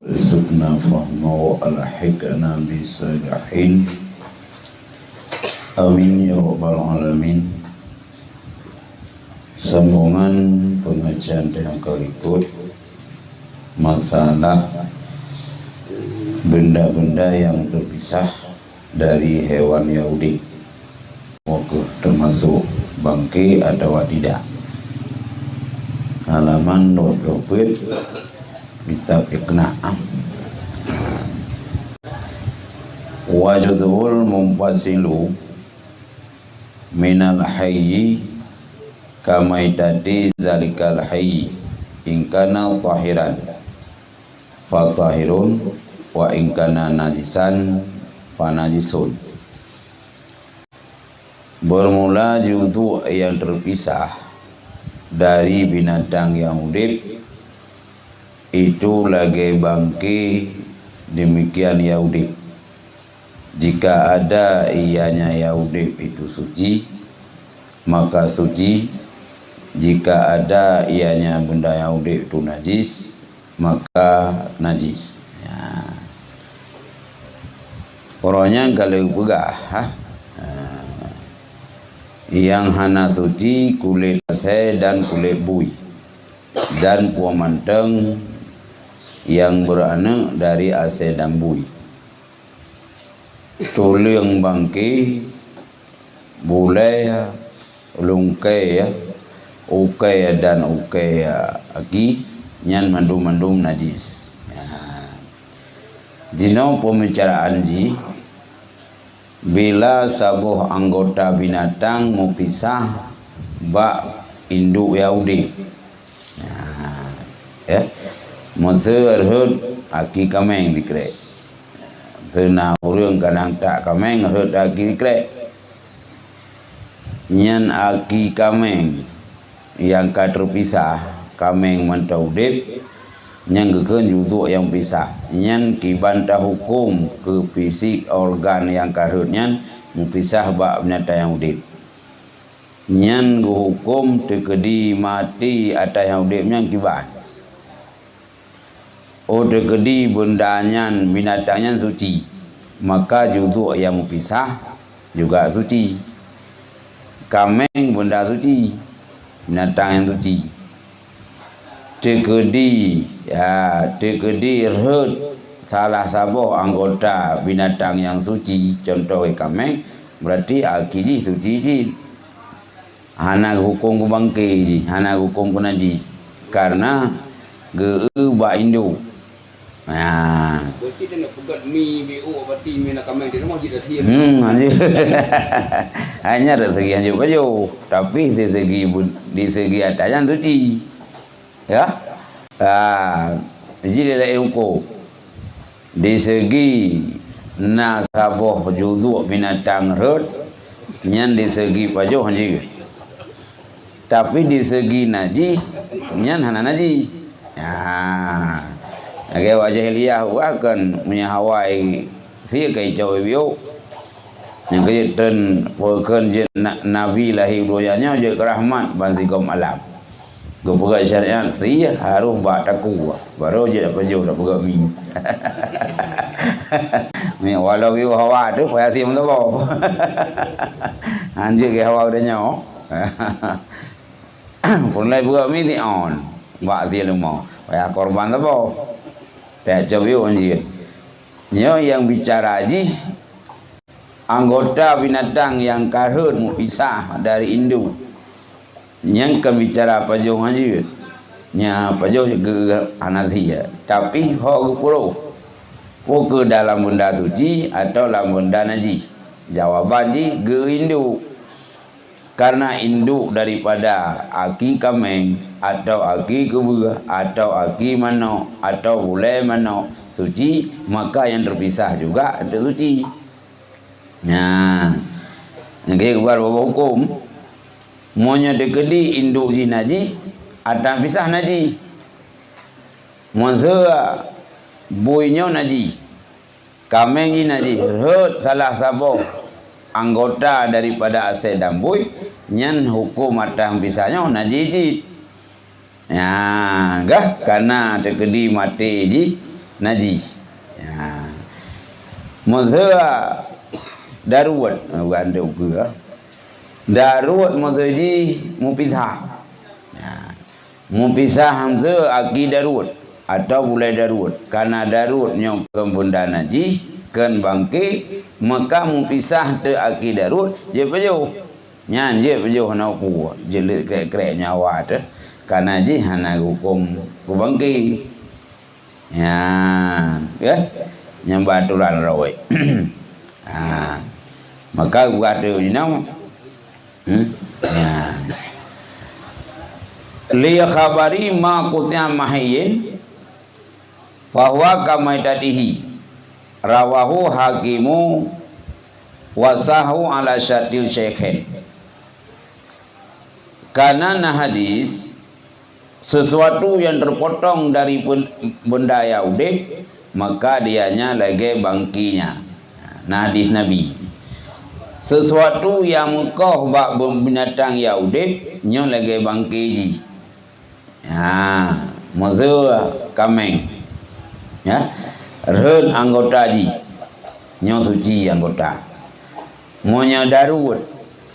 Sukna fahma alhiqna bisalihin. Amin ya rabbal alamin. Sambungan pengajian yang berikut masalah benda-benda yang terpisah dari hewan Yahudi, termasuk bangkai atau tidak. Halaman 20 kitab Iqna'ah. Wajudul mumpasilu minal hayyi kamaitati zalikal hayyi ingkana tahiran fatahirun wa ingkana najisan fanajisun. Bermula judu yang terpisah dari binatang yang hidup itu lagi bangki, demikian Yahudi. Jika ada ianya Yahudi itu suci, maka suci. Jika ada ianya benda Yahudi itu najis, maka najis. Ya. Pokoknya kalau pegah yang hana suci kulit ase dan kulit bui dan puang manteng yang beranak dari ase dan bui. Tulang bangki boleh lungkai ukai dan ukai aki nyan mandum najis. Jino pembicaraan ji bila sabuh anggota binatang mau pisah bak induk Yahudi. Masa herd aki kameng dikrek. Tena urang kadang tak kameng herd aki dikrek. Nyan aki kameng yang ka terpisah, kameng mantau dep yang gekeun judu yang pisah. Nyan kibantah hukum ke fisik organ yang karut nyan mupisah bak binatang yang udip. Nyan hukum tekedi mati atas yang udip nyan kiban. Oh tekedi bendanya binatangnya suci, maka judu yang mupisah juga suci. Kameng benda suci, binatang yang suci. Tekedi herd salah sabuh anggota binatang yang suci, contoh kameng, berarti akiji suci ji. Hana hukum ku bangkai ji, hana hukum ku naji, karena ba indu. Berarti dia nak pegat mi BO berarti mi nak kameng dia mau jadi dia. Hanya dari segi anjuk baju, tapi di segi atasnya suci. Ya, jadi ada hukum di segi nasaboh judu binatang herd, nyan di segi pajuh haji. Tapi di segi naji, nyan hana naji. Agak wajah liah akan menyahawai sia kai cawe bio. Yang kejadian perken Nabi lahir doyanya je kerahmat bagi kaum alam. Gepegat syariat sia harus bak taku baru je dapat jauh dapat pegat mi. Ni walau bio hawa tu payah sim tu bau. Anjir ke hawa dah nyaw. Pernah pegat mi ni on. Bak sia lemau. Payah korban tu bau. Tak jauh anjir. Nyo yang bicara haji anggota binatang yang karut pisah dari induk. Yang kebicara pajong haji nya pajong ke Hanafiya, tapi hok puluh ke dalam benda suci atau dalam benda najis. Jawaban ji ge induk, karena induk daripada aki kameng atau aki kebu atau aki manok atau bulai manok suci, maka yang terpisah juga itu suci. Nah, nggih keluar hukum monya dekedi induk ji naji ada pisah naji. Monza buinyo naji, kameng ji naji, herd salah sabuh anggota daripada ase dan bui nyan hukum atang pisahnya naji ji. Ya, gah karena tekedi mati ji najis. Ya. Mazhab darurat bukan dia. Darurat mazhaji mupisah. Ya. Mupisah hamzah aki darurat atau boleh darurat. Karena darurat yang benda najis kan bangki maka mupisah te aki darurat je pejuh. Nyan je pejuh nak ku jelit krek-krek nyawa tu. Karena je hana hukum ku bangki. Ya, yang baturan rawai. Maka gua ada you know. Ya. Li khabari ma qutnya mahiyin bahwa kamaidatihi rawahu hakimu wasahu ala syadil syekhin. Karena hadis sesuatu yang terpotong dari benda yaudib maka dianya lagi bangkinya. Nah hadis Nabi sesuatu yang koh bak binatang yaudib nyo lagi bangkiji. Mazhab kameng ya reun anggota ji nyo suci anggota monya darut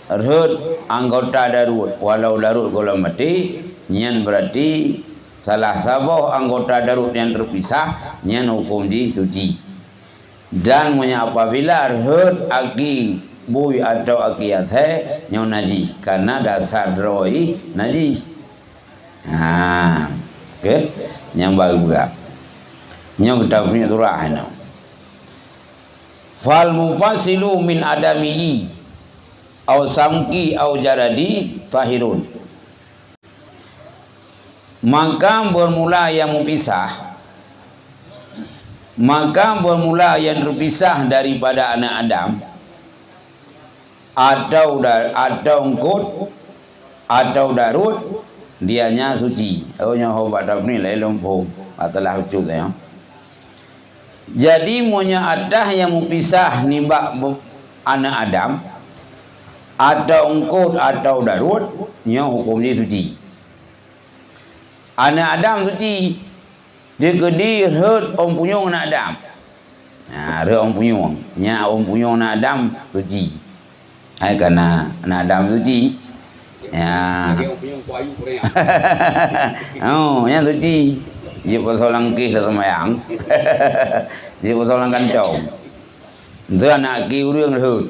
reun anggota darut walau darut kalau mati nyan berarti salah satu anggota darut yang terpisah nyan hukum di suci. Dan monya apabila reun aki bui atau aki athe nyo najis karena dasar droi najis. Okay. Yang baru juga yang kita punya turah ini. Fal mufasilu min adamihi au samki au jaradi tahirun. Maka bermula yang memisah, maka bermula yang terpisah daripada anak Adam atau engkut atau darut dianya suci. Ohnya hobat ni lai lompo atalah ucut ya. Jadi monya adah yang memisah nibak anak Adam atau engkut atau darut nya hukum dia suci. Anak Adam suci. Dia gedi herd om punyong anak Adam. Herd om punyong. Nya om punyong anak Adam suci. Hai karena anak Adam suci. Ya. Oh, yang suci. Dia persoalan kisah semayang. Dia persoalan kancau. Itu anak ki urang herd.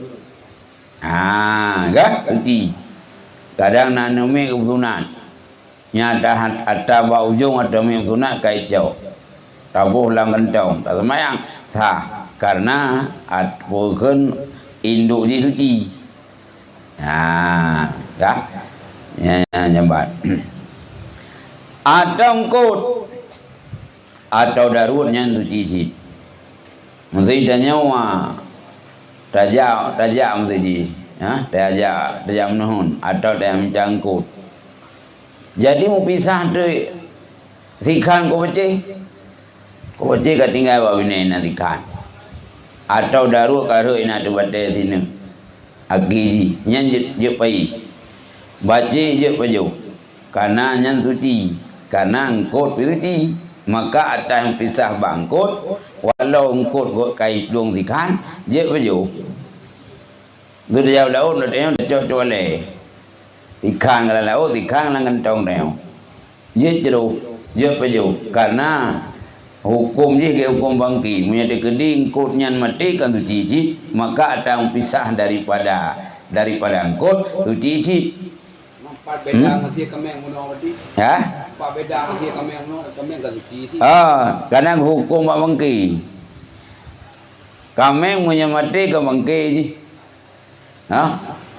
Kan suci. Kadang nak numi kebunan. Nyata ataba ujung atau mi sunat kaicau. Tabuh lang kancau. Tak semayang. Sah. Karena bukan induk di suci. Kan? Ya, nyambat. Atau engkut atau darutnya suci cid. Mesti nyawa tajak mesti tajak menuhun atau tajak mencangkut. Jadi mau pisah tu sikan ko bace ka tinggal bawa bini nanti kan. Atau darut karo ina tu bate sini. Agi nyanjit je pai. Baca je paju. Karena nyan suci, karena engkut suci, maka atas yang pisah bangkut walau engkut go kai dong sikan je paju. Tu dia daun dia cocok le. Ikan kalau laut ikan langan tong deo. Je ceru je paju karena hukum je ke hukum bangki punya dekeding engkut nyan mati kan suci cid, maka atas yang pisah daripada engkut suci cid. Pak beda ngerti kameng muno berarti. Ya? Pak beda ngerti kameng muno kameng kan suci. Karena hukum mak bangki. Kameng punya mati ke bangki je.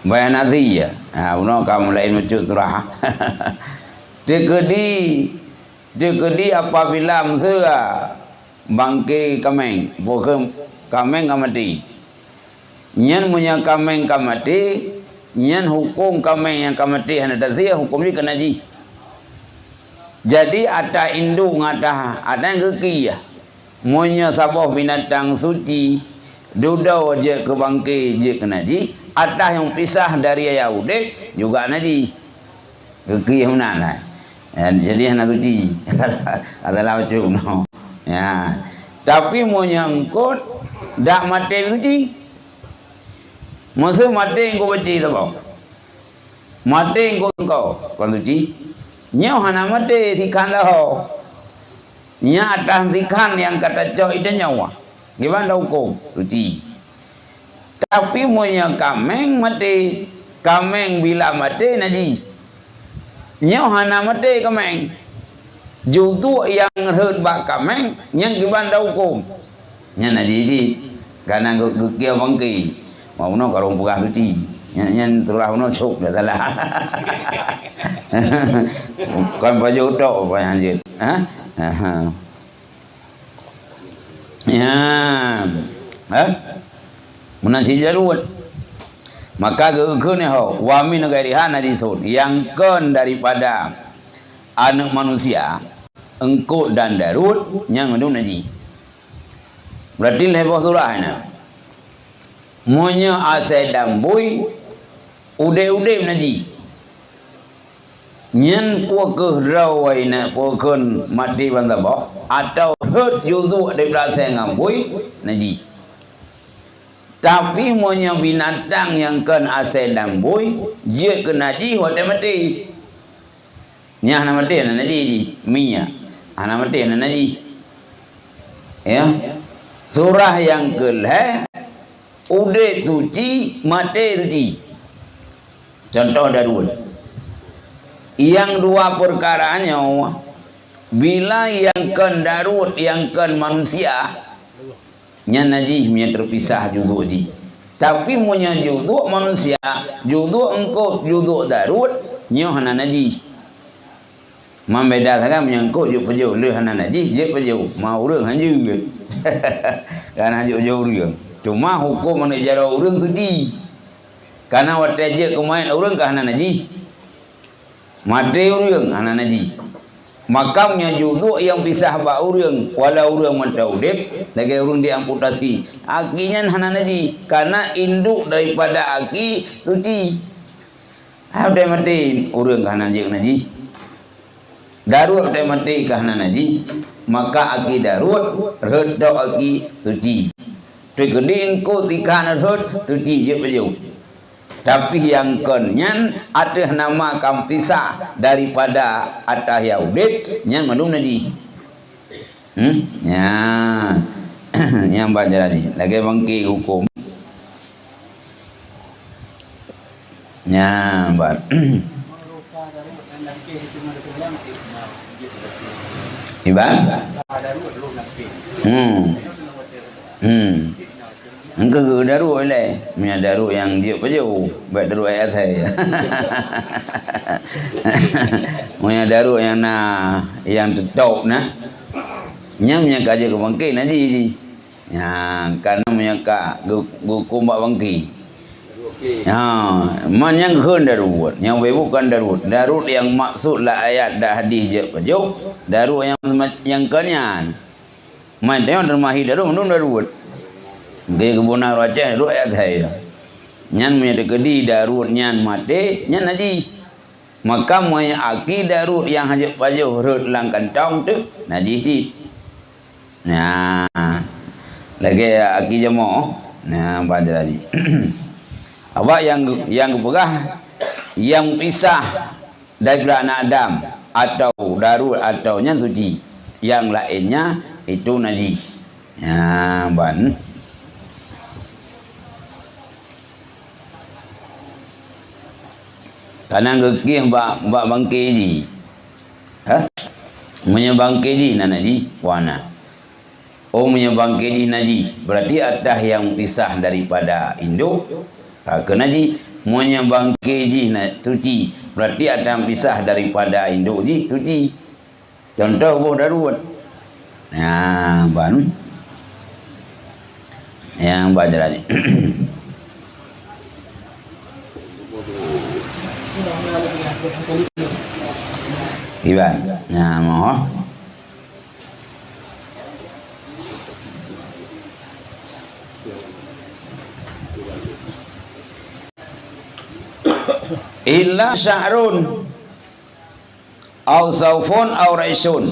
Bayan nanti ya. Muno kamu lain mecut turah. Dekedi apabila masa bangki kameng, bukan kameng kamati. Nyan punya kameng kamati. Nyan hukum kami yang kamati hana taziyah hukum ni kena ji. Jadi ada induk ada yang keki ya. Monya sabah binatang suci dudau je ke bangki je kena ji. Ada yang pisah dari Yahudi juga naji. Keki mana lah. Jadi hana suci. Adalah macam no. Ya. Tapi mau nyangkut dak mati suci. Masa mati engkau baca apa? Mati engkau kan suci. Nyau hana mati thikan dah. Nya atas thikan yang kata cok itu nyawa. Gimana hukum suci. Tapi mau yang kameng mati, kameng bila mati naji. Nyau hana mati kameng. Jutu yang herd bak kameng yang gimana hukum. Nya naji karena kia bangki. Mau no karung pegah suci. Nyan turah no cuk dah salah. Kan baju tok apa anjir. Ha? Ya. Ha? Munan si jarut. Maka ke ni ho wa min ghairiha nadithun yang ken daripada anak manusia engkau dan darut yang mendung naji. Berarti lepas surah ni. Monya asai dambui ude-ude naji. Nyen puak ke rawai na puakun mati bandaba atau hut yuzu daripada asai ngambui naji. Tapi monya binatang yang kan asai dambui dia ke naji hote mati. Nya na mati na naji minyak. Ana mati na naji. Ya. Surah yang ke ude suci, mati suci. Contoh darul. Yang dua perkaranya, bila yang kan darut, yang kan manusia, nya najis, nya terpisah juduk ji. Tapi punya juduk manusia, juduk engkau, juduk darut, nya hana najis. Membeda sangat menyangkut juk pejauh, le hana najis, je pejauh, mau orang hanju. Kan hanju jauh dia. Cuma hukum mana cara orang suci. Karena waktu aja kemain orang ke hana najis. Mati orang hana najis. Makamnya juduk yang pisah bak orang. Walau orang mantau dep, lagi orang diamputasi. Akinya hana najis. Karena induk daripada aki suci. Ada mati orang ke hana najis. Darut ada mati ke hana najis. Maka aki darut, redok aki suci. Tegedi engkau tikan hut tuji je pejauh. Tapi yang kenyan ada nama kampisah daripada atas yaudit nyan mandung naji. Ya. Yang baca ni. Lagi bangki hukum. Ya, bat. Iban? Engkau daruk le, punya daruk yang dia pejauh, buat daruk ayat saya. Punya daruk yang yang tutup nah, yang punya kaji ke bangki nanti ji, ya karena punya kak kumbak bangki. Ya, man yang kena darut, yang bukan darut, darut yang maksudlah ayat dah hadis je pejauh, darut yang kenyan, man tengok termahi darut, darut. Gaya kebunan raja lu ayat saya. Nyan punya dekedi darut nyan mati, nyan najis. Maka punya aki darut yang hajat pajuh rut lang kantong tu najis ji. Nah, lagi aki jemo. Nah, baca lagi. Awak yang pegah yang pisah daripada anak Adam atau darut atau nyan suci. Yang lainnya itu najis. Ya, ban. Karena gekih mbak bangke ji. Ha? Menyebangke ji na naji wana. Oh menyebangke ji naji. Berarti atas yang pisah daripada induk. Kena ji menyebangke ji na tuci. Berarti ada yang pisah daripada induk ji tuci. Contoh buah darut. Nah, ban. Yang baca lagi. Iban, nah mau. Illa sya'run au saufun au raisun.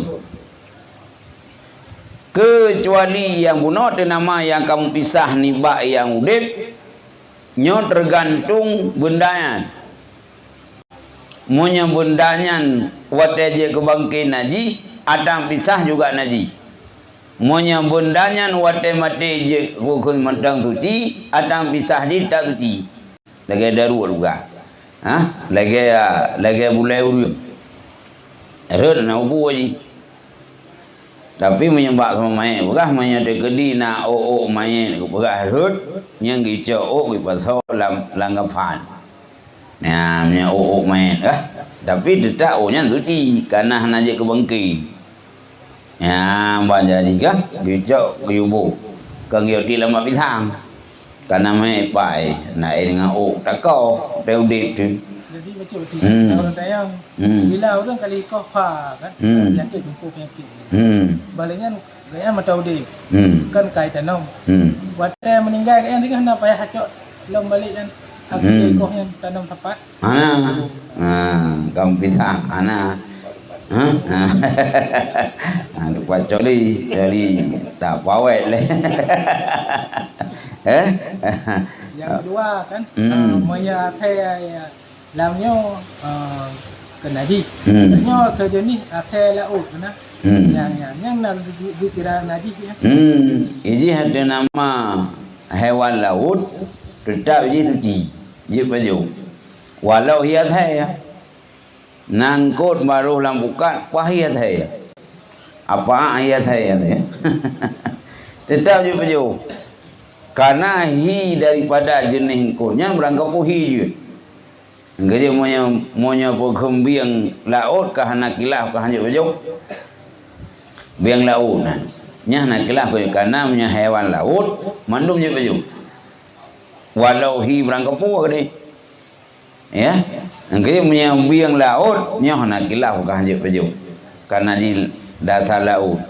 kecuali yang bunuh nama yang kamu pisah ni bak yang udip nyo tergantung bendanya. Munya bendanya wate je kebangkin naji atang pisah juga naji. Munya bendanya wate mati je hukum mentang suci atang pisah je tak suci. Lagi darurat juga. Ha? Lagi bulai urut. Erut na ubu je. Tapi menyembah sama main begah menyade kedi na main begah erut yang gico pasal langgapan. Nah, nya main tapi tetap nya suci karena naje kebangki. Ya, banyak juga gico kuyubu. Kang yo di lama pisang. Karena mai pai na dengan takau deudit tu. Jadi betul-betul orang tayang bila orang kali kofa kan penyakit jumpa penyakit baliknya gaya mata udik kan kaitan nom wate meninggal kan tinggal nak payah hacok lom balik kan aku ekoh yang tanam tepat kamu pisang ana tu pacok li jadi tak pawet le yang kedua kan maya saya lamnyo kena di nyo kerja ni saya laut kena yang nak dikira naji ya ini ada nama hewan laut tetap je suci je baju walau ia saya nangkut baru lampukan wahia saya apa ayat saya tetap je baju karena hi daripada jenis kurnya berangkap hi je. Jadi monya kembiang laut ke anak kilah ke hanya baju biang laut nah nya anak kilah ke karena punya hewan laut mandum je baju walau hi berangkap ke ni ya jadi punya biang laut nya anak kilah ke hanya baju karena di dasar laut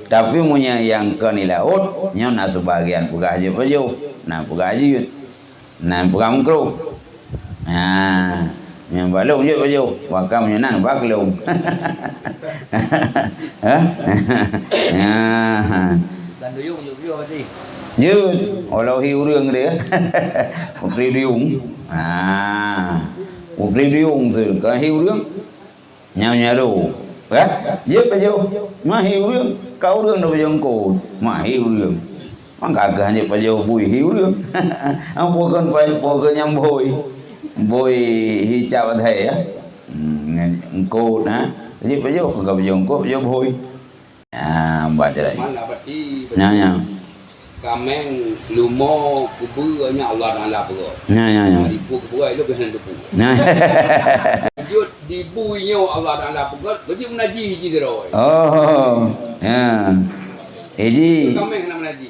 tapi punya yang ke ni laut nya nak sebagian pegah je baju nah pegah je nah pegah mengkru. Yang balung je baju, wakam nyenan baklung. Dan duyung juga tadi. Như, kalau hiu rương dia, một riung, một riung từ cái hiu rương, nhau nhà đồ, giết baju, mà hiu rương, kau rương đâu baju cổ, mà hiu rương, mangga hanya baju bui hiu rương, ang pokon yang bôi hijau thề á cô đó jadi baju enggak baju bôi baca lagi nya kameng lumo kubu nya Allah Taala pego nya di pu kubu ai lu behan du pu di bui nya Allah Taala pego baju menaji ji rồi ya ini kameng nak menaji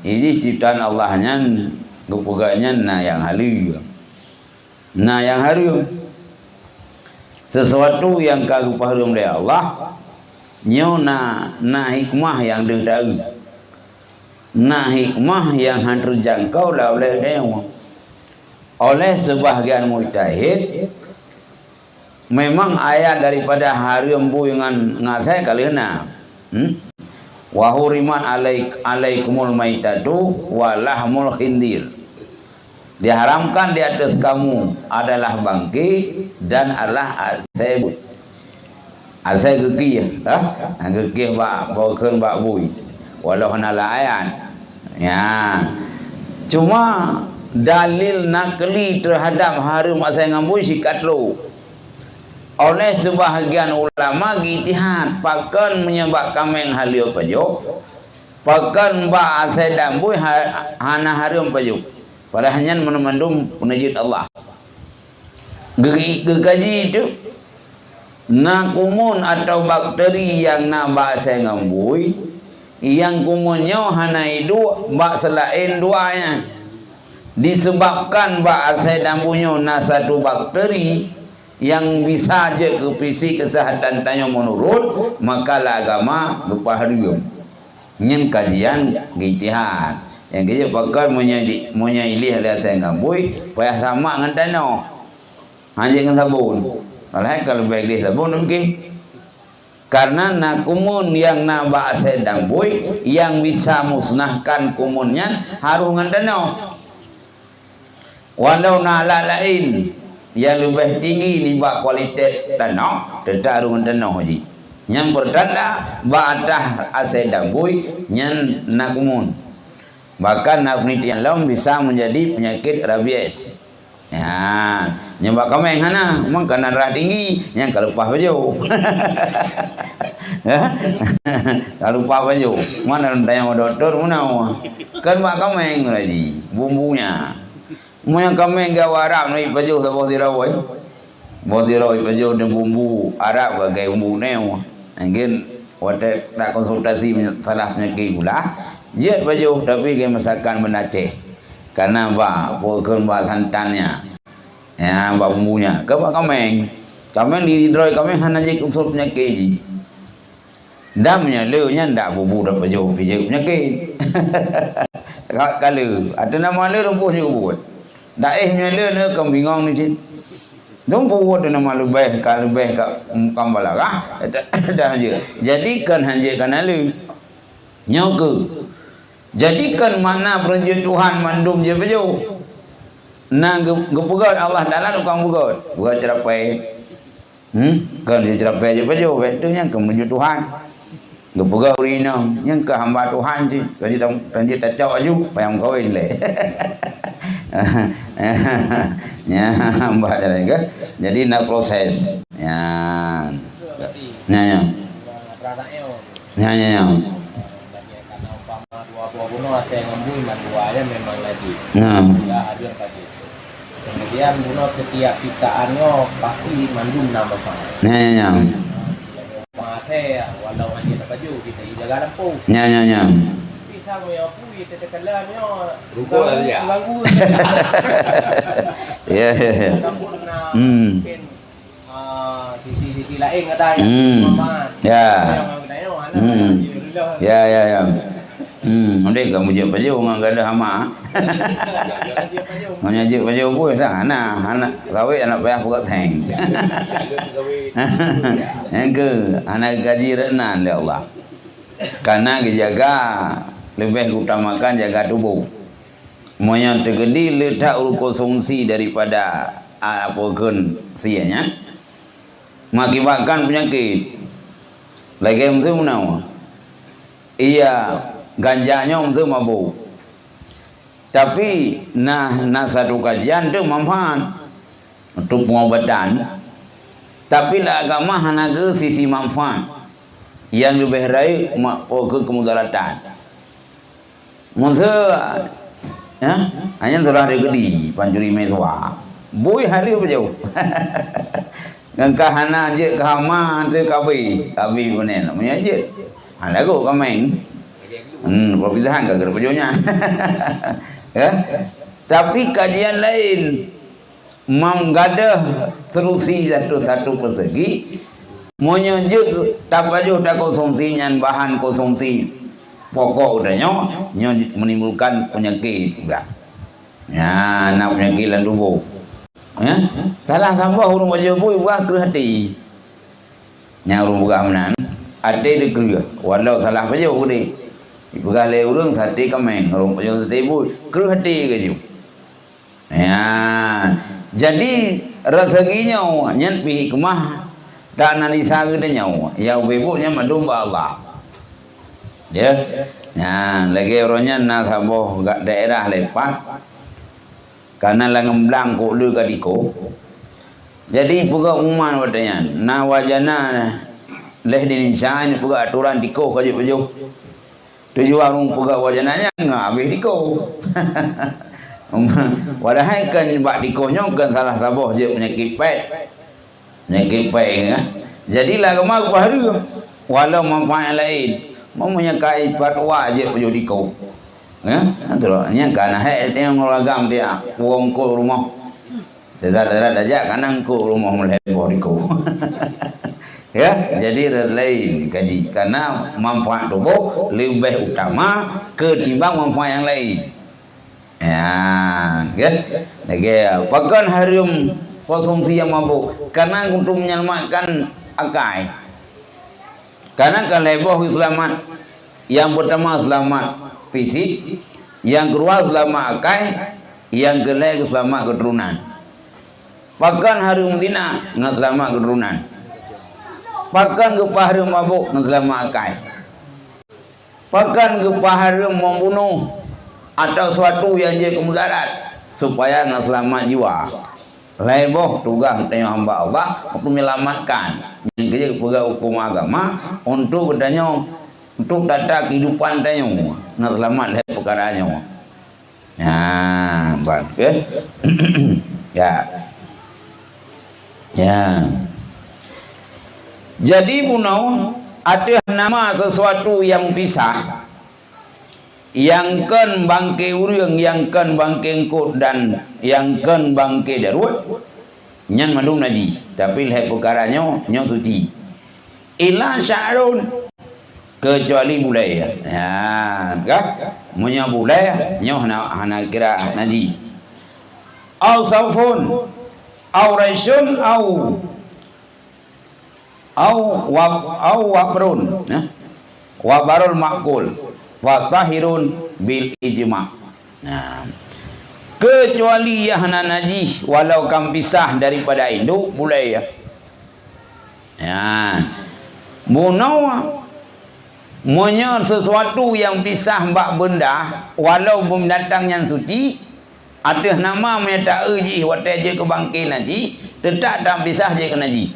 ini ciptaan Allahnya gupuganya nah yang halu. Nah yang harum sesuatu yang kagum harum dari Allah nyo na hikmah yang ditahu na hikmah yang hancur jangkau oleh dewa oleh sebahagian mujtahid memang ayat daripada harum buingan ngasai kalina wa huriman alaikumul maitatu wa lahmul khindir diharamkan di atas kamu adalah bangkai dan adalah asebut asai geki geki bukan bak bui walau henala ayat ya cuma dalil nakli terhadap harum asai ngambui sikatlu oleh sebahagian ulama ijtihad pakan menyebabkan kameng halio pajo pakan ba asai dambui hana harum pajo pada hanya menumandum penajid Allah. Gekaji itu na kumun atau bakteri yang na bak saya ngambui yang kumunnya hana itu bak selain duanya disebabkan bak saya dambunya na satu bakteri yang bisa je ke fisik kesehatan tanya menurut maka agama gepaharium nyen kajian ijtihad yang kita pakai punya ilih ada saya ngambui payah sama dengan tanah hanya dengan sabun kalau baik dia sabun begini Karena na kumun yang na ba'ase dambui yang bisa musnahkan kumunnya harungan danau. Walau na lain yang lebih tinggi libat kualitas danau tetap harungan danau haji. Yang pertanda ba'adah ase dambui yang na kumun. Bahkan na penelitian lain bisa menjadi penyakit rabies. Ya, nyebab kameng hana, mang kanan rah tinggi, yang kalau pah baju. Kalau pah baju, mana tanya doktor mana? Kan mak kameng lagi, bumbunya. Mau yang kameng gak Arab ni baju sebab tirawai. Bawa tirawai baju dan bumbu Arab bagai bumbu neo. Mungkin waktu nak konsultasi salah penyakit pula. Jet baju tapi dia masakan Aceh. Karena bukan santannya, ya bumbunya. Kau kameng di dry kameng hanya je unsur penyakit je. Damnya leunya ndak bubu dah baju pijak penyakit. Kalau ada nama leu rumpuh je buat. Daehnya leu kau bingung ni je. Rumpuh ada nama lebih kalau lebih kat kambalah. Dah je. Jadikan hanje kana leu. Nyok jadikan mana peranjut Tuhan mandum je baju. Nah gepegat Allah Taala tukang bugat. Buat cerapai. Kan dia cerapai je baju. Itu yang ke menuju Tuhan. Gepegat urinam yang ke hamba Tuhan je. Jadi peranjut tak cak aju payam kawin le. Ya hamba jalan ke. Jadi nak proses. Ya. Ya. Ya. Bunuh saya ngembui manduanya memang lagi tidak hadir tadi. Kemudian bunuh setiap pitaannya pasti mandum nama pak. Mate walau hanya baju kita jaga lampu. Kita mau apa kita tekannya ruko aja. Lagu. Ya. Mungkin sisi lain ada yang Ya. Ndek kamu je baju orang kada hama. Hanya je baju pun sah anak tahu anak payah buat hang. Engke anak gaji renan ya Allah. Karena dijaga lebih utamakan jaga tubuh. Monya tergedi letak konsumsi daripada apapun sianya. Mengakibatkan penyakit. Lagi macam mana? Iya ganjanya untuk mabuk. Tapi satu kajian tu manfaat untuk pengobatan. Tapi lah agama hanya ke sisi manfaat yang lebih baik ke kemudaratan. Maksud hanya telah digedi pancuri meswa. Boy hari apa jauh? Ngangkah hana je kahama tu kabi punen. Menyajet. Hana go kameng. Perpisahan ke kerja ya. Tapi kajian lain menggadah terusi satu persegi menyunjuk tak baju tak konsumsinya bahan konsumsi pokok udahnya menimbulkan penyakit juga. Ya, nak penyakit dalam tubuh. Ya, salah tambah urung baju pun buat ke hati. Yang urung buka menan, ada di kerja. Walau salah baju ni. Pegale urang sate kameng urang pajo tebu keruh hati ke ju. Ya. Jadi rezekinya nyen pi hikmah dan analisa gede nyawa. Ya bebuknya madum Allah. Ya. Ya, lagi orangnya na saboh gak daerah lepat. Karena langemblang ko lu kadiko. Jadi puga uman wadanya na wajana leh dinisah ni puga aturan diko kaje pajo. Tujuan orang pegawai wajananya nggak habis diko. Wadahai kan bak dikonya kan salah saboh je penyakit pek ya. Jadilah kemar baharu walau manfaat lain menyangkai fatwa je pujo diko. Ya, itulah nya kana hai tengok ngolagam dia wong ko rumah. Dadak aja kanang ko rumah melebor diko. Ya, jadi lain kaji karena manfaat tubuh lebih utama ketimbang manfaat yang lain. Ya, kan? Lagi pakan harum konsumsi yang mabuk karena untuk menyelamatkan akal. Karena kalau selamat, yang pertama selamat fisik, yang kedua selamat akal, yang ketiga selamat keturunan. Pakan harum zina ngan selamat keturunan. Pakan ke harum mabuk ngan selamat akal. Pakan ke harum membunuh atau suatu yang jadi kemudarat supaya ngan selamat jiwa. Leboh tugas tanya hamba Allah untuk menyelamatkan yang kerja pegawai hukum agama untuk bertanya untuk tata kehidupan tanya nak selamat dari perkaranya. Ya, bang, ya, ya. Jadi punau ada nama sesuatu yang pisah, yang kan bangke urang, yang kan bangke engkut dan yang kan bangke darut nyan madung naji tapi leh perkaranya nyo suci ila sya'run kecuali bulai ya kah munya bulai nyo hana kira naji au saufun au raisun au wabrun wabarul makul wa tahirun bil ijma. Nah, kecuali yahna najis walau kam pisah daripada induk boleh ya. Ya. Munawa monyor sesuatu yang pisah mbak benda walau binatang yang suci atas nama menyata uji watai je kebangkit najis tetap dalam pisah je ke najis.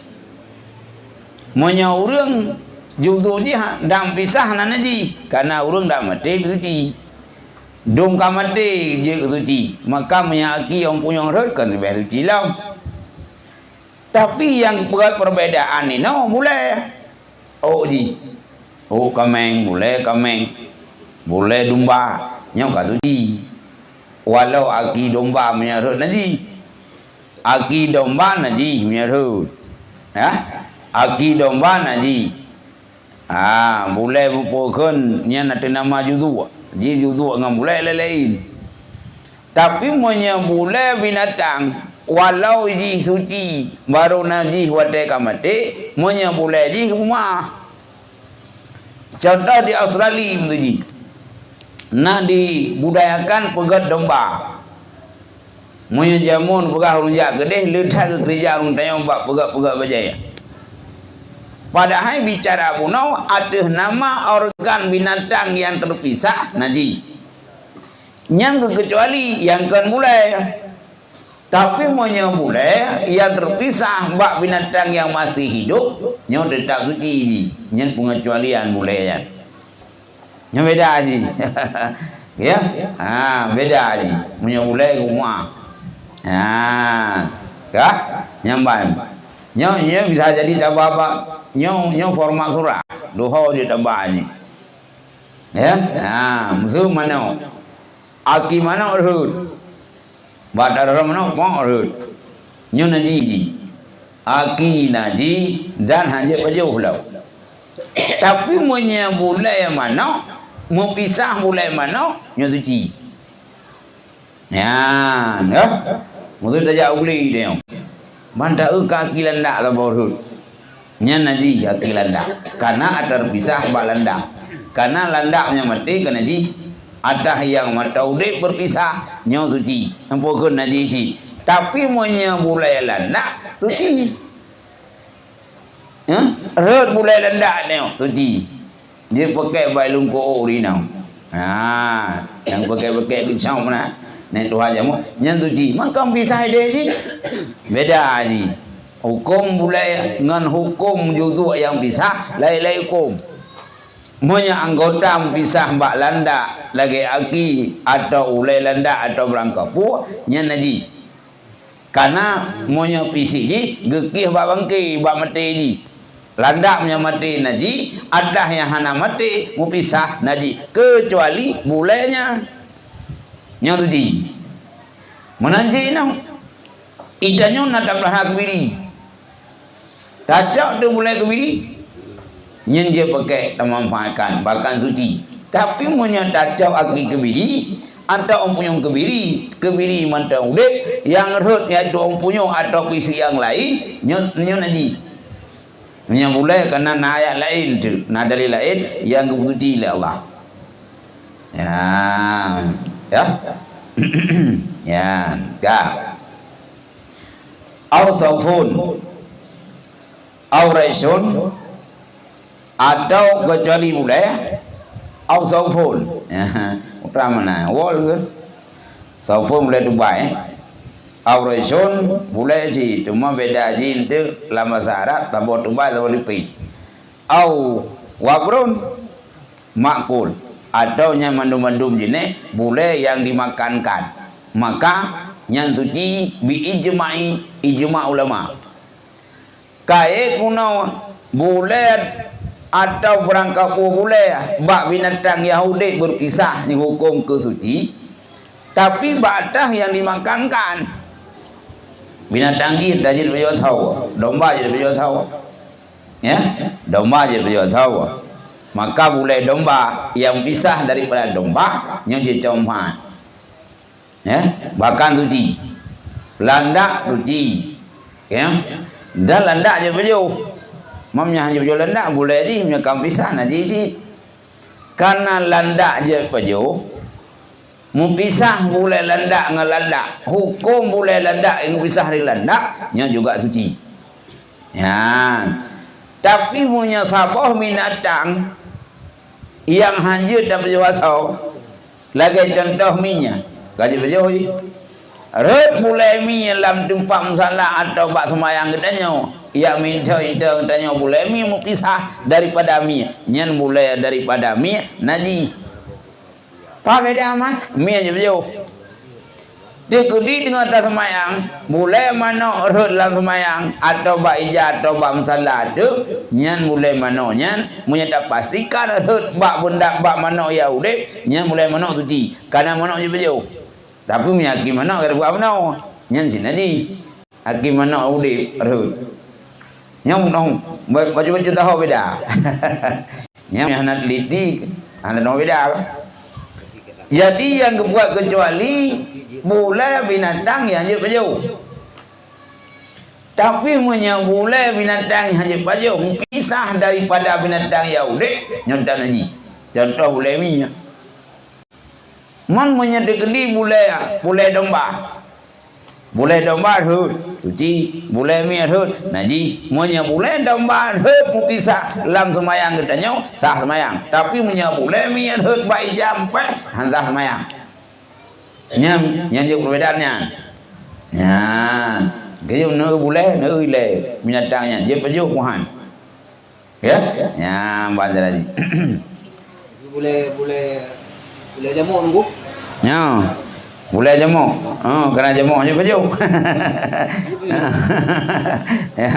Monyor urang juzu dia dam pisah na naji karena urang dak mati suci dom ka mati je suci maka menyaki yang punya rot kan lebih suci lam tapi yang berat perbedaan ni no boleh kameng boleh domba nyau ka suci walau aki domba menyarut naji aki domba naji menyarut ya aki domba naji boleh bukan nya nak nama judu. Ji judu dengan boleh lain. Tapi monya boleh binatang walau ji suci baru najis watai kamate monya boleh ji rumah. Contoh di Australia tu ji. Nak dibudayakan pegat domba. Monya jamun pegah runjak gede letak ke kerja rung tayang bak pegat-pegat bajaya. Padahal bicara punau ada nama organ binatang yang terpisah najis. Yang kecuali yang kan boleh. Tapi monya boleh yang terpisah bak binatang yang masih hidup nyo tetap suci. Yang pengecualian boleh ya. Yang beda aja. Ya? Beda aja. Monya boleh rumah. Kah? Nyamban. Nyo bisa jadi tak apa-apa. Nyo format surah doho dia tambahnya ya musuh mana aki mana urut badar mana mau urut nyo naji aki naji dan hanya pejauh lau tapi monya boleh mana mau pisah boleh mana nyo suci ya musuh dah jauh beli dia manda kaki landak lah urut nya najis aki landak karena ada berpisah bak landak karena landaknya mati ke najis ada yang mata udik berpisah nya suci ampun najis tapi monya bulai landak suci rot bulai landak dia suci dia pakai bailung ko urinau yang pakai pisau mana nek tu aja mu nya suci maka pisah dia sih beda ni. Hukum boleh dengan hukum judu yang pisah lain-lain hukum. Monya anggota pisah mbak landa lagi aki atau ulai landa atau berangkat pu nya naji. Karena monya pisih ji gekih mbak bangki mbak mati ji. Landa punya mati naji, ada yang hana mati mu pisah naji kecuali bolehnya nya tuji. Menanji nang idanya nak tak belahak biri. Tacak dia mulai kebiri nyen dia pakai memanfaatkan bahkan suci tapi punya tacak aki kebiri atau punya kebiri mantau udip yang rut iaitu punya atau isi yang lain nyo naji Yang boleh kerana ayat lain tu, dalil lain yang kepuji oleh Allah. Ya. Ya, enggak. Au saufun au raisun atau kecuali boleh au saufun. Mana wall kan? Saufun boleh Dubai. Au raisun boleh je, cuma beda je itu dalam bahasa Arab tabot Dubai tabot Lipi. Au wabrun makul atau yang mandum-mandum jenis boleh yang dimakankan. Maka yang suci bi ijma ulama. Kait kuno boleh atau berangkat boleh bak binatang Yahudi berpisah ni hukum kesuci. Tapi badah yang dimakankan binatang ini dah jadi beliau tahu, domba jadi beliau tahu. Ya, domba jadi beliau tahu. Maka boleh domba yang pisah daripada domba yang dicompan. Ya, bahkan suci. Landak suci. Ya. Dan landak je beliau. Mamnya hanya beliau landak boleh di menyakam pisah nanti je. Karena landak je beliau. Mupisah boleh landak dengan landak. Hukum boleh landak yang pisah dari landak yang juga suci. Ya. Tapi punya sabah binatang yang hanyut dan berjawasau. Lagi contoh minyak. Gaji berjauh ni. Red boleh mi dalam tempat masalah atau bak semayang katanya. Yang minta katanya boleh mi mupisah daripada mi. Nyan boleh daripada mi naji. Pakai dia aman, mi aja berjauh. Dia kedi dengan atas semayang, boleh mana red dalam semayang atau bak ijat atau bak masalah tu, nyan boleh mana nyan, menyata pastikan red bak benda bak mana ya udah, nyan boleh mana suci. Karena mana je berjauh. Tapi mi hakim mana kena buat mana? Nyan sini ni. Hakim mana udah red. Nyan nong baca-baca tahu beda. Nyan anak lidi, anak nong beda. Jadi yang buat kecuali boleh binatang yang hanya berjauh. Tapi boleh binatang yang hanya berjauh pisah daripada binatang Yahudi nyontan haji. Contoh boleh minyak. Man menyedekeli boleh domba. Boleh domba hud, suci, boleh mi hud, naji. Munya boleh domba hud pisah dalam semayang katanya sah semayang. Tapi munya boleh mi hud baik jam 4 hantar semayang. Nyam juga perbedaannya. Ya, kalau nak boleh, nak ilai binatangnya. Dia perju Tuhan. Ya, ya, baca lagi. boleh jamu nunggu. Ya. Boleh jamu. Kena jamu je perju. Ya,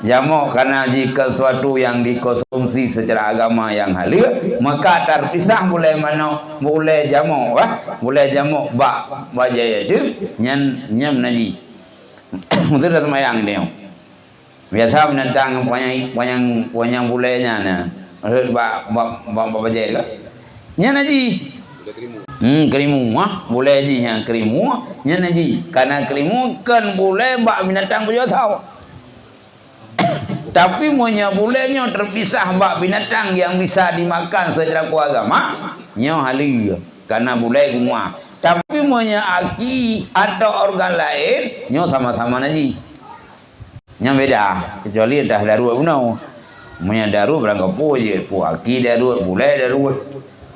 jamu karena jika sesuatu yang dikonsumsi secara agama yang halal, maka terpisah boleh mana boleh jamu, boleh jamu bak bajaya tu nyam naji. Itu dah semayang dia. Biasa binatang panjang bolehnya nah. Bak bajaya ke? Nyam naji. Kerimu boleh je yang kerimu nya naji karena kerimu kan boleh bak binatang berjauh tahu. Tapi monya bolehnya terpisah bak binatang yang bisa dimakan secara agama nya halal karena boleh semua. Tapi monya aki atau organ lain nya sama-sama naji. Nya beda kecuali dah darurat benar. Monya darurat berangkat je pu aki darurat boleh darurat.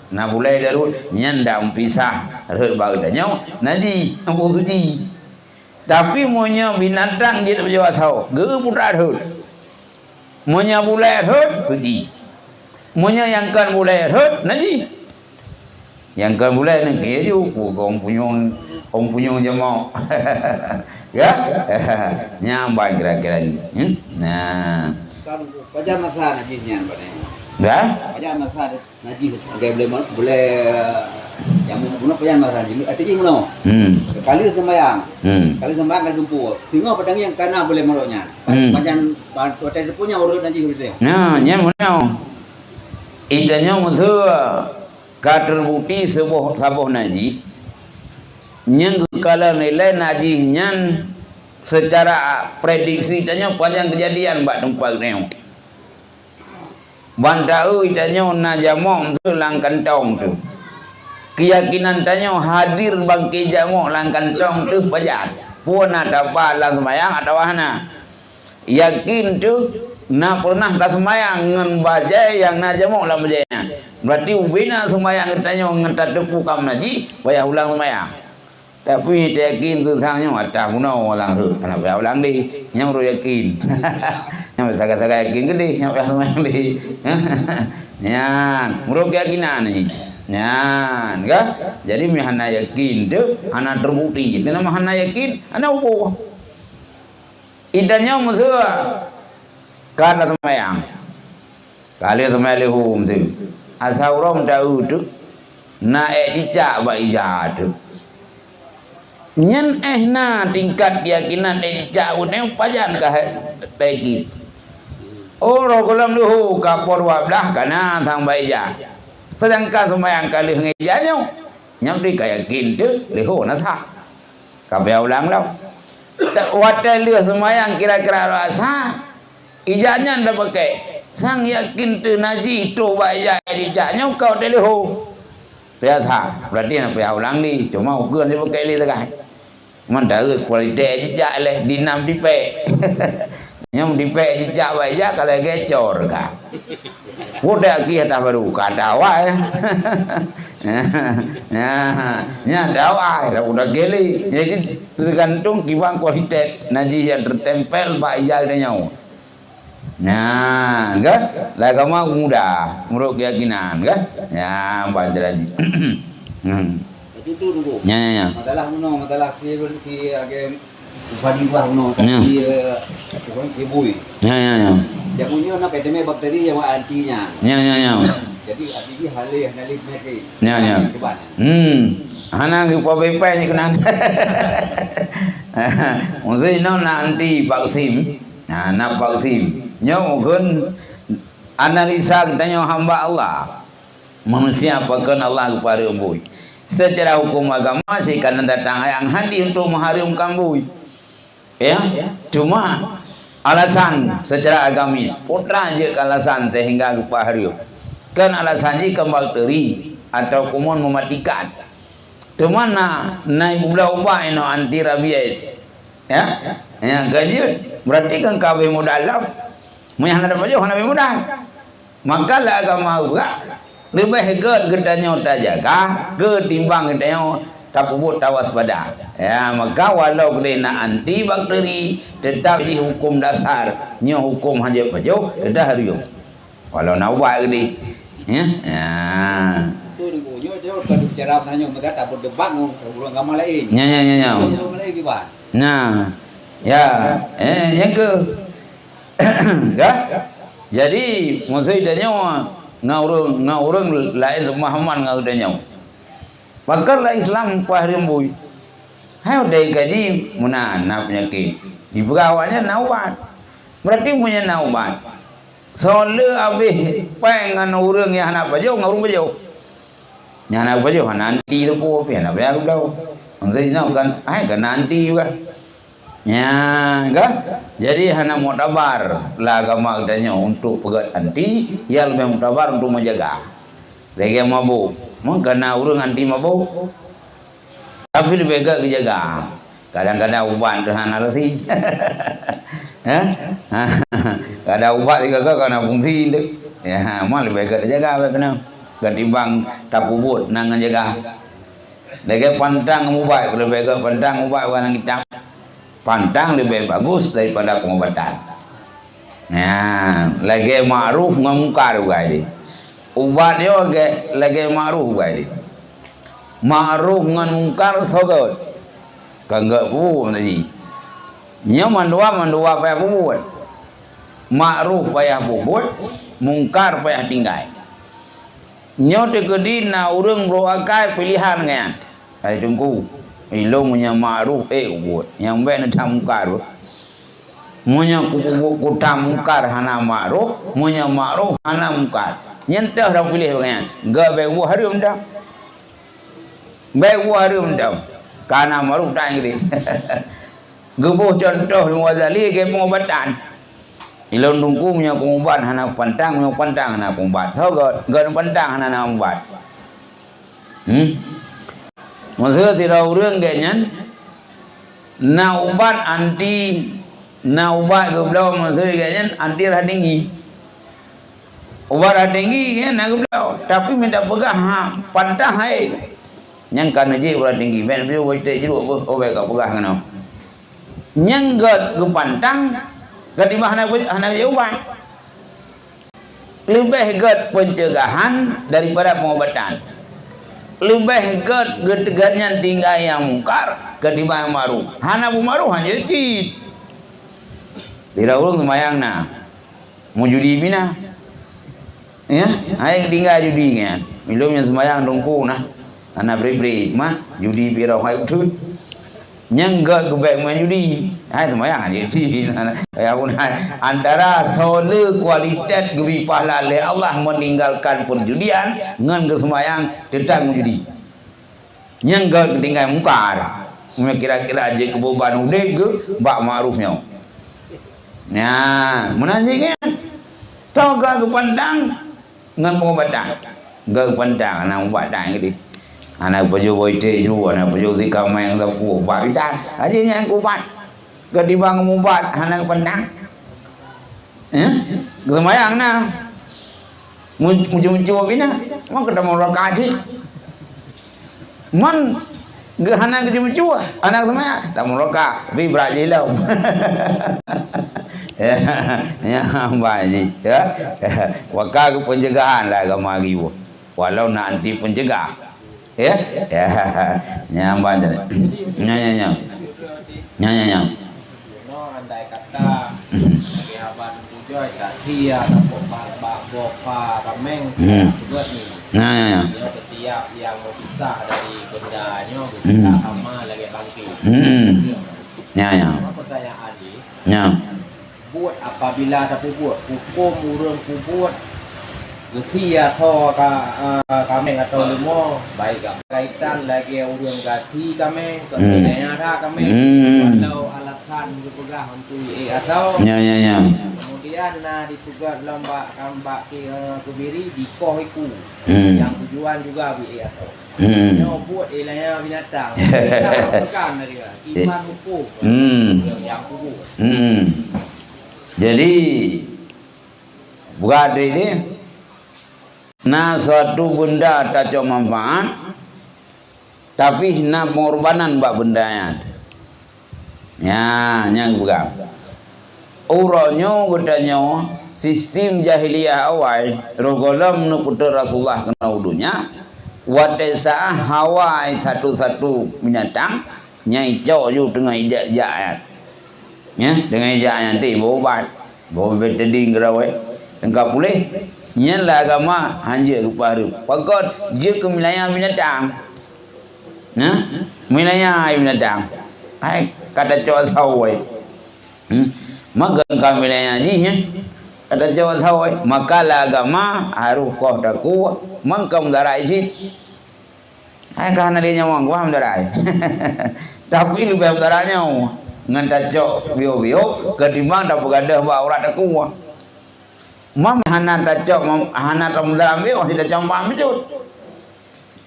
Nah boleh darut nyanda pisah rut bagdanya naji ampun suci. Tapi monya binatang dia berjawab tahu ge putra rut. Monya boleh rut suci. Monya yang kan boleh rut naji. Yang kan boleh ni ke ju orang punyung jemaah. Ya. Nyambai kira-kira ni. Nah. Kan pajak masalah najinya pada. Dah? Pajak masalah najis. Boleh yang guna pajak masalah najis. Artinya guna. Kali sembahyang. Kali sembahyang kali jumpa. Tengok padang yang kana boleh meroknya. Pajak hotel punya urut najis itu. Nah, nya mana? Idanya musuh terbukti sebuah sabuh najis. Yang kalau nilai najisnya secara prediksi tanya panjang kejadian bak tempat ni. Bantau itanyo na jamong tu lang kantong tu. Keyakinan tanyo hadir bangki jamong lang kantong tu pajat. Puan ada apa lang semayang atau hana. Yakin tu na pernah dah semayang ngan bajai yang na jamong lang bajainya. Berarti ubina semayang tanyo ngan tatupu kam naji payah ulang semayang. Tapi yakin tu sangnya ada guna orang tu. Kenapa payah ulang di? Yang ru yakin. Yang sagak-sagak yakin gede, yang payah semayang di. Nyan, muruk keyakinan ni. Nyan, kan? Jadi mihana yakin tu, hana terbukti. Jadi nama hana yakin, hana upo. Idanya musuh kada semayang. Kali semayang lehum tu. Asal orang tahu tu, na cicak ba ija tu. Nyan na tingkat keyakinan cicak utang pajan kah teki. Orang kolam luhu kapor wablah kana sang baija. Sedangkan semayang kali ngejanya nyam di kayakin tu leho na tha. Kabeh ulang lau. Watai lu semayang kira-kira rasa ijanya ndak pakai. Sang yakin tu naji tu baija ijanya kau de leho. Biasa, berarti nak payah ulang ni. Cuma ukur dia pakai li tegai. Mandara kualitas jejak leh dinam dipek. Yang dipek jejak baija kalau gecor ka. Udah ki ada baru kada awak. Nya dawa udah geli. Jadi tergantung kibang kualitas naji yang tertempel baija dia nyau. Nah, kan? Agama mudah, menurut keyakinan, kan? Ya, baca lagi. Itu dulu. Ya. Masalah si agak upadi gua tapi bui. Ya. Dia punya nak ketemu bakteri yang antinya. Ya. Jadi artinya halih penyakit. Ya. Hana ki papai ni kenan. Mesti no nanti vaksin. Nah, nak vaksin. Nyo gun analisa tanya hamba Allah. Manusia apakan Allah kepada umbui. Secara hukum agama sih kan datang yang handi untuk mengharamkan bui. Ya, cuma alasan secara agamis putra je alasan sehingga kepada kan alasan je bakteri atau kuman mematikan. Cuma naik ulah ino anti rabies. Ya, ganjut berarti kan kabeh mudalam. Yang ada baju hana mudah. Maka lah agama juga lebih gedanya jaga ketimbang gedanya tak ubut tawas pada. Ya, maka walau kena anti bakteri tetap di hukum dasar. Nya hukum hanya baju dah hariu. Walau nak buat gede. Ya. Itu dibujo jo kalau bicara hanya mereka tak berdebat sebelum agama lain. Ya. Agama lain gimana? Nah. Ya, yang ke jadi maksud dia ngaurung lain pemahaman ngau dia pakar lah Islam pahrim bui hai dai gaji munana penyakit di pegawainya naubat berarti punya naubat sole abih pengen urang yang anak baju ngaurung baju yang anak baju nanti tu po pian apa aku tahu maksudnya kan kan nanti juga. Ya, kan? Jadi hana mutabar lah agama katanya untuk pegat anti, ia lebih mutabar untuk menjaga. Lagi mabuk, kena urang anti mabuk, tapi lebih agak dijaga. Kadang-kadang ubat tu hana lagi. Kadang ubat juga kena fungsi tu. Ya, mal lebih agak dijaga, kena. Ketimbang tak ubut nang jaga. Lagi pantang ubat, lebih agak pantang ubat orang kita. Pantang lebih bagus daripada pengobatan. Nah, lagi ma'ruf ngamukar juga ini. Ubat dia lagi ma'ruf juga ini. Ma'ruf ngamukar sogot. Kanggak pu tadi. Nya mandua payah buat. Ma'ruf payah buat, mungkar payah tinggal. Nya tegedi na urang beroakai pilihan kan. Ai tunggu. Ilmu punya ma'ruf buat yang baik nak mungkar punya kutam mungkar hana ma'ruf punya ma'ruf hana mungkar nyentah dah pilih bagaimana enggak baik buah harum dah baik buah harum dah karena ma'ruf tak ingin gebuh contoh Muazzali ke pengobatan Ilon dungku punya kumbat hana pantang hana kumbat. Tahu god pantang hana kumbat. Maksudnya tidak urang ganyan. Na ubat anti na ubat goblau maksudnya ganyan anti rah tinggi. Ubat rah tinggi kan na goblau. Tapi minta pegang pantang hai. Yang kan aja ubat tinggi. Ben bio boy te jeruk obek ka pegang kana. Yang god ke pantang ketimbang hana ubat. Lebih god pencegahan daripada pengobatan. Lebih god getegatnya tinggal yang mungkar ketimbang yang maru. Hana bu maru hanya cip. Tidak urung semayang na. Mau judi bina. Ya, hai tinggal judi kan. Belum yang semayang dongku nah. Hana beri mah judi pira hai utun. Nyangga kebaik main judi. Hai semayang aja cip. Ya pun antara sole kualitas gebi pahala oleh Allah meninggalkan perjudian ngan ke semayang tentang judi. Nyangga tinggal mungkar. Kira-kira aja kebeban udah ke bak ma'rufnya. Nah, menanjing kan? Tahu ke pandang ngan pengobatan. Ke pandang anak pengobatan gitu. Anak pejuh boite juga, anak pejuh di kamar yang tahu baritan. Aja yang kubat. Ketimbang mubat anak pandang. Kemayang na. Muncul bina, mau ketemu rakaat. Man gehana kejumu anak semaya tak meroka bi brajilau ya baji ya waka pencegahan lah agama giwo walau nanti pencegah ya nyamban nya andai kata sahabat tujuan dia atau bapak kameng buat nih setiap yang mau pisah dari bendanya kita sama lagi bangkit pertanyaan ini buat apabila ada buat hukum urang buat Gesia so kami atau lemo baik kaitan lagi urang gasi kami kemudian ada kami kalau alasan dipegang untuk atau kemudian ditugas lomba kambak kebiri di kohiku yang tujuan juga bi atau buat ilahnya binatang kita pegang dari iman hukum yang hukum jadi buat ini na suatu benda tak cuma manfaat tapi na pengorbanan bak bendanya ya yang bukan uronyo gudanya sistem jahiliyah awal rogolam nu putra Rasulullah kena udunya wadesa hawa satu-satu binatang nyai jauh ju dengan ijak-ijak ya dengan ijak nanti bobat betading gerawe engkau boleh nyen agama hanja keparu pakot je ke wilayah binatang nah wilayah binatang ai kata cowok sawai magan ka wilayah ji ya kata cowok sawai maka agama harus kau daku mangkam darai ji ai kana dia nyawang gua darai tapi lebih darahnya ngan tacok bio-bio ketimbang dak begadah ba aurat daku mam hana tacok hana tamdaram bio tidak campang betul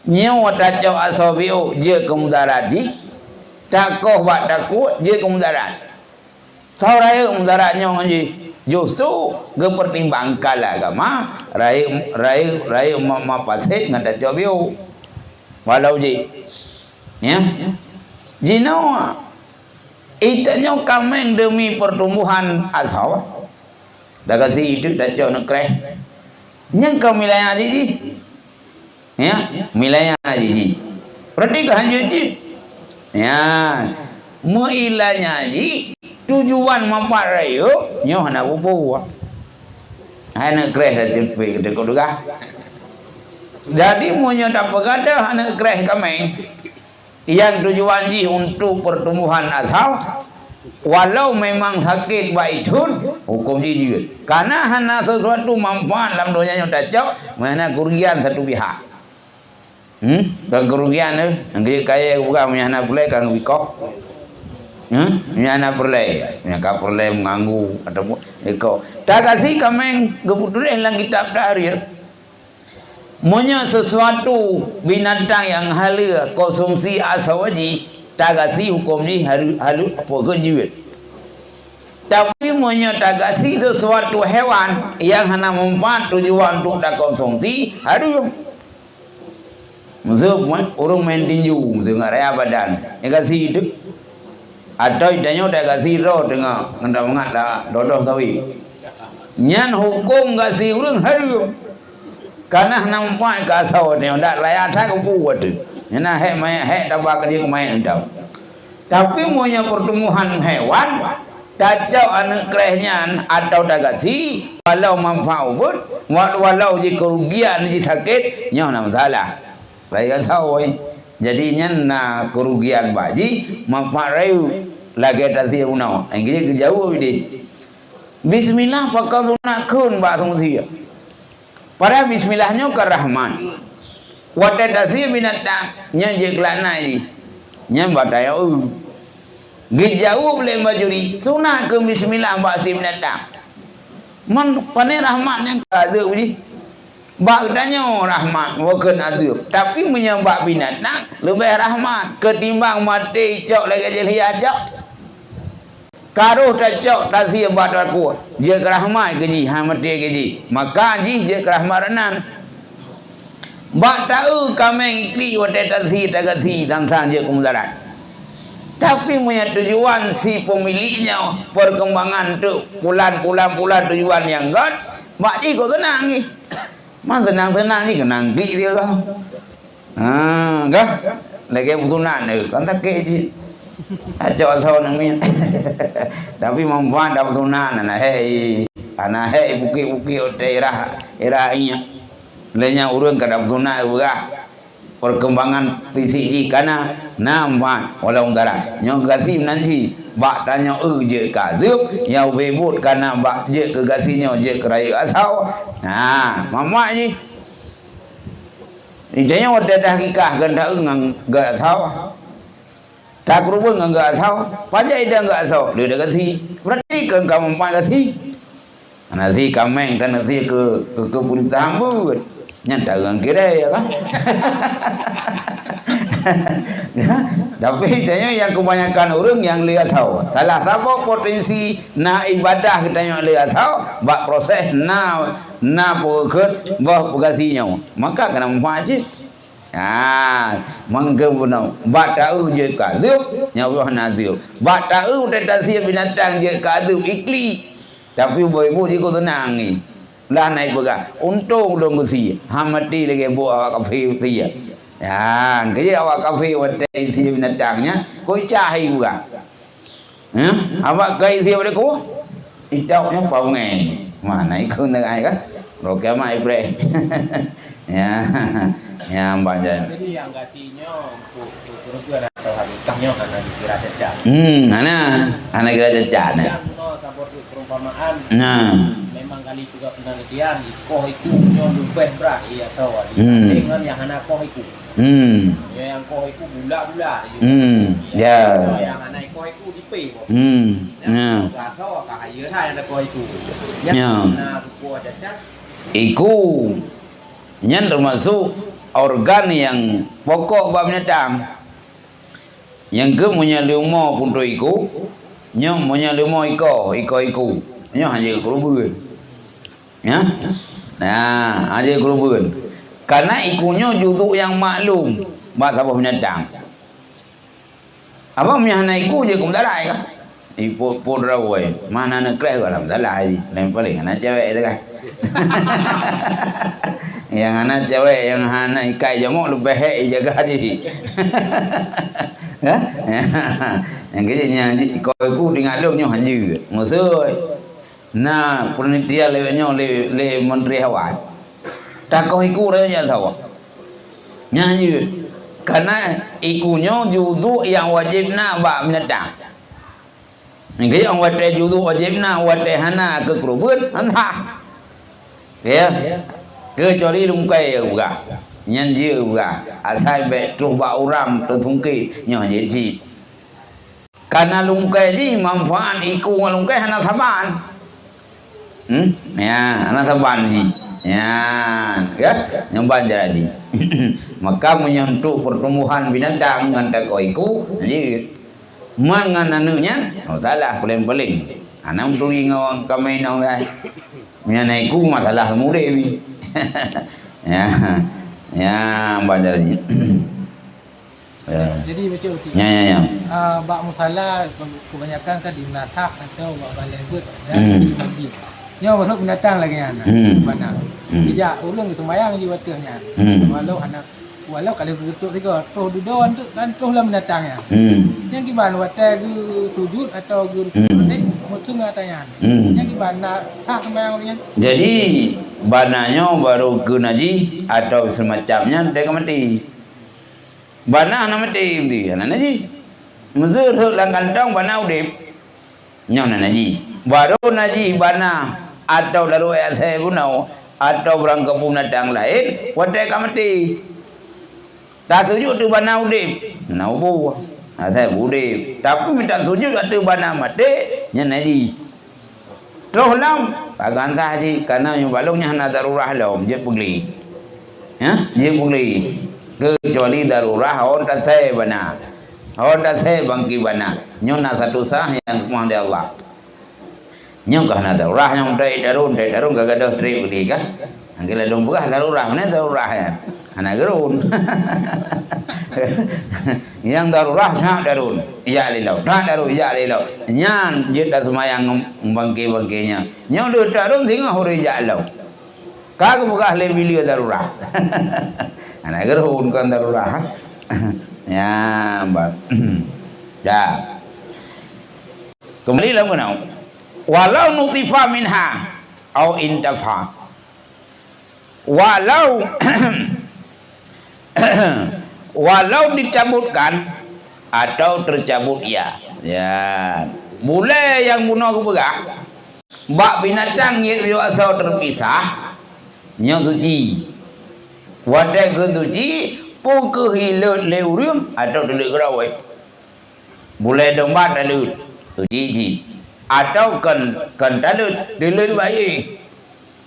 nyewa tacok asobio je kemudarati takoh bak takut je kemudarat sauraya kemudaratnya nganji justru kepertimbangkan agama rai mapasit ngan tacok bio walau je ya jino itanya kameng demi pertumbuhan asal dah kasi itu dah jauh nak kereh yang kau wilayah di ya wilayah di perhatikan haji ya muilanya di tujuan mampat rayu nyoh nak bubu anak kereh dah terpik dekat juga jadi munyo tak pegada anak kereh kami yang tujuan ji untuk pertumbuhan asal walau memang sakit baitun hukum ji juga karena hanya sesuatu manfaat dalam dunia yang cocok mana kerugian satu pihak kerugian yang kaya bukan punya anak boleh kan wikoh Nyana perle, nyaka perle mengganggu atau eko. Tak kasih kameng kebetulan dalam kitab Tahrir. Monya sesuatu binatang yang halal konsumsi asawaji, tak kasih hukum ni halu apa kejual. Tapi monya tak kasih sesuatu hewan yang hanya mempunyai tujuan untuk tak konsumsi, halu. Maksud orang main tinju dengan raya badan, yang kasih itu. Atau idanya dah kasih roh dengan hendak mengat dodoh tawi. Nyan hukum kasih orang harum. Karena nampak kasau dia dak layak tak kuat tu. Nyana hek tabak dia main entau. Tapi monya pertumbuhan hewan dacau anak kerehnya atau dak kasih walau manfaat walau jika kerugian jika sakit nya nak masalah. Lain tahu jadi nyana kerugian baji manfaat rayu lagi tadi unau angge jauh ini bismillah pakal sunat kun ba sungsi para bismillahnya ke rahman wate tadi binatang nya je kelana ini nya badaya jauh boleh majuri sunat ke bismillah ba si binatang man pane rahman yang ada ini bagdanya rahmat bukan azab tapi menyembah binatang lebih rahmat ketimbang mati cok lagi jadi ajak karuh tak cok tak sia badan ku dia rahmat keji ha mati keji maka ji dia rahmatanan bak tahu kami ikli wate tak si dan dia kemudarat tapi punya tujuan si pemiliknya perkembangan tu bulan tujuan yang god mak ji kau tenang ni man senang ni kenang di dia kah? Kah? Lagi bertunan ni, kan tak keji. Acak asal namanya. Tapi membuat dah bertunan, anak bukit daerah ini. Lainnya urang kada bertunan juga. Perkembangan fisik di kana nampak walau darah. Nyong kasih nanti bak tanya je kaduk yang bebut kana bak je ke kasihnya je keraya asau. Mama ni idanya wada dah kikah ganda ngang ga asau. Tak berubah ngang ga asau. Pajak ida ga asau dia dah kasih. Berarti kan kamu mampu kasih. Nanti kameng dan nanti ke polisi hambut. Nyata orang kira ya kan. Tapi tanya yang kebanyakan orang yang lihat tahu. Salah satu potensi nak ibadah kita yang lihat tahu. Bak proses na berkat bah pegasinya. Maka kena memfaham. Mangga benar. Bak tahu je kaduk nyawa nazil. Bak tahu tentang binatang je kaduk ikli. Tapi ibu dia kau tenang ni. Lah naik pegah. Untung dong kusi. Hamati lagi buat awak kafe dia. Ya, kerja awak kafe wate isi binatangnya, kau cahai juga. Awak kai isi pada kau, itaunya paungai. Mana ikut dengan kan? Rokai mai pre. Ya, banyak. Jadi yang kasihnya untuk kerugian atau habitatnya karena dikira cacat. Anak kira cacat. Yang seperti perumpamaan. Memang kali juga penelitian koh itu lebih berat ia tahu dengan yang anak koh itu. Yang koh itu bulat-bulat. Ya. Yang anak koh itu dipe. Enggak tahu kah ia ada koh itu. Yang anak koh cacat. Iku nyan termasuk organ yang pokok bab binatang. Yang ke punya lima pun tu iku. Nyong punya lima iku. Nyong hanya kerubun. Ya. Nah, hanya kerubun. Karena ikunya juduk yang maklum. Bab apa binatang. Apa punya anak iku je kumdarai kah? Ipo podrawai. Mana nak keras dalam dalai. Lain paling anak cewek tu kan. Yang anak cewek yang anak ikai jamuk lebih hek jaga je. Yang kejadinya kau ikut tinggal lu hanya musuh. Nah, penelitian lewatnya le menteri hewan. Tak kau ikut dia tahu. Nyanyi. Karena ikunya juduk yang wajib nak bak binatang. Yang yang wajib juduk wajib nak wajib hana ke kerubun hana. Ya. Kecuali lungkai juga. Nyanyi juga. Asal bet tu bak uram tertungki nyanyi ji. Karena lungkai ji manfaat iku lungkai hana saban. Ya, hana saban ji. Ya, nyamban jadi. Maka menyentuh pertumbuhan binatang dengan takoiku, jadi mangan anunya, salah paling-paling. Anam tuli ngawang kamay nang dai. Mianaiku masalah murewi. Ya, banjar jadi. Jadi betul-betul. Ya. Bak musala kebanyakan kan di nasah atau bak balebut dan di masjid. Nyo masuk binatang lagi anak. Mana? Tidak ulun sembahyang di watahnya. Walau kalau begitu tiga toh dudon tu kan toh lah binatangnya. Yang gimana watah gu sujud atau gu ni mungkin katanya. Yang gimana sah sembahyang ni? Jadi bananya baru ke naji atau semacamnya dia mati. Bana nama mati di anak naji. Muzur lang kantong bana udip. Nyaw na naji. Baru naji bana atau daru saya punau atau berangkat binatang lain wadah kamati tak sujud tu bana udip na ubu saya udip tapi minta sujud tu bana mati nya naji terus lam pagan saji karena yang balungnya hana darurah lam je pugli ya je pugli kecuali darurah on tak saya bana on tak saya bangki bana nyona satu sah yang mohon dari Allah nyong kahna darurah nyong dai darun gak ada trip di kan angkela dong buka darurah mana darurah ya anak gerun yang darurah sah darun iya lilau dah darun iya lilau nyan jeda semayang bangke-bangkenya nyong de darun singa hore iya lilau kag buka le bilio darurah anak gerun kan darurah ya mbak ya kembali lah menau walau nutifa minha au intafa walau dicabutkan atau tercabut ya boleh yang bunuh kebegah bak binatang yang asal terpisah yang suci wadah ke suci pukul hilut leurung atau telik gerawai boleh domba dalut suci atau kan talut delut baik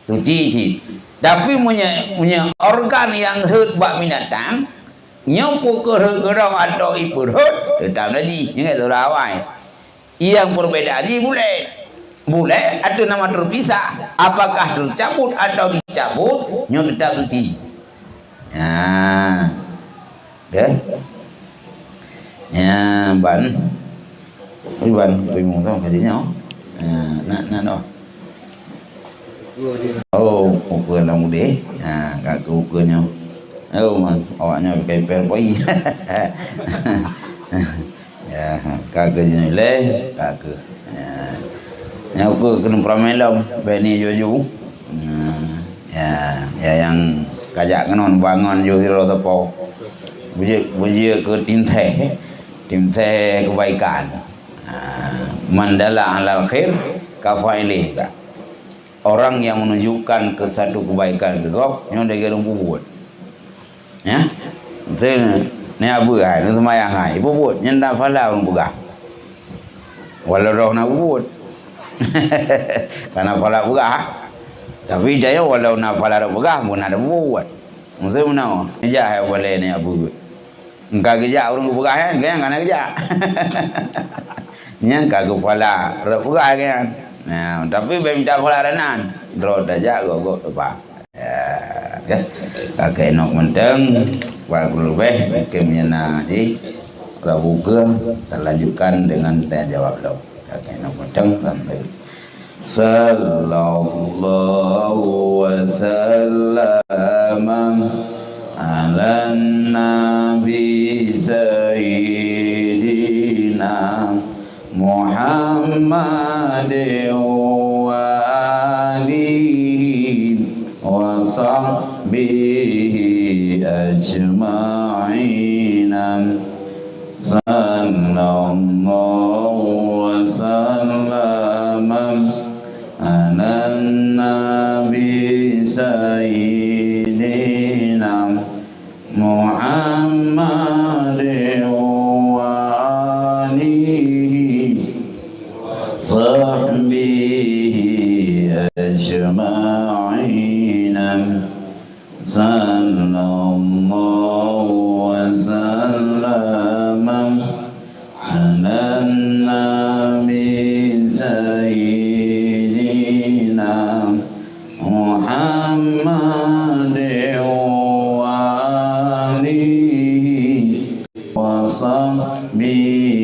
tu cici tapi punya organ yang hut bak binatang nyampu ke gerau atau ipur hut tetap lagi yang itu rawai yang perbedaan ini boleh atau nama terpisah apakah tercabut atau dicabut nyam tetap suci ban bingung tau kadinya nak no ukur dah mudah kak ukurnya awaknya pakai perpoi ya kak ni le kak ukur kena pramelom beni jojo ya yang kajak kenon bangun jo hiro tepo bujik ke tim teh kebaikan mandala alal khair kafaili orang yang menunjukkan ke satu kebaikan gegok yang dia gerung buat ya betul ni abu hai ni semayang hai ibu buat nyenda fala orang buka walau roh nak buat karena fala buka tapi dia walau nak fala buka pun ada buat betul mana dia boleh ni abu engkau kerja orang buka kan kan kana kerja yang kagak pala buka kan nah tapi minta pala renan dro daja go apa ya kakek nok menteng wa lebih kemnyana di Rabu ke lanjutkan dengan tanya jawab lo kakek nok menteng sampai sallallahu wasallam ala nabi sayyidina Muhammad wa alihi wa sahbihi ajma'in sallallahu wa sallam ala nabi sayyidina Muhammad wa alihi sahbihi